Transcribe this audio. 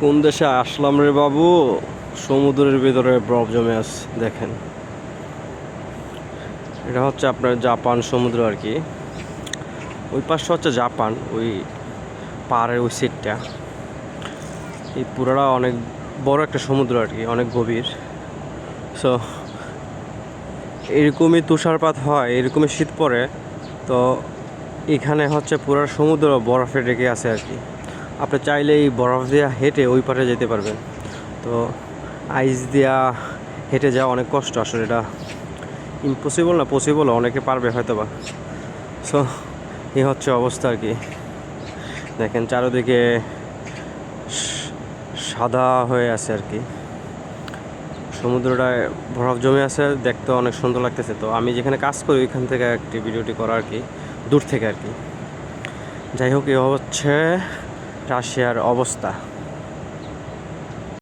কোন দেশে আসলাম রে বাবু? সমুদ্রের ভিতরে বরফ জমে আছে দেখেন। এটা হচ্ছে আপনার জাপান সমুদ্র আর কি। ওই পাশটা হচ্ছে জাপান, ওই পাহাড়ের ওই সাইডটা। এই পুরোটা অনেক বড় একটা সমুদ্র আর কি, অনেক গভীর। সো এরকমই তুষারপাত হয়, এরকমই শীত পড়ে। তো এখানে হচ্ছে পুরো সমুদ্র বরফে ঢেকে আছে আর কি। আপনি চাইলে এই বরফ দিয়ে হেঁটে ওই পারে যেতে পারবেন। তো আইস দিয়া হেঁটে যাওয়া অনেক কষ্ট আসলে, এটা ইম্পসিবল না, পসিবল, অনেকে পারবে হয়তো বা। সো এই হচ্ছে অবস্থা আর কি। দেখেন চারিদিকে সাদা হয়ে আছে আর কি, সমুদ্রটায় বরফ জমে আছে, দেখতে অনেক সুন্দর লাগতেছে। তো আমি যেখানে কাজ করি ওইখান থেকে একটি ভিডিওটি করা আর কি, দূর থেকে আর কি। যাই হোক, এই হচ্ছে রাশিয়ার অবস্থা।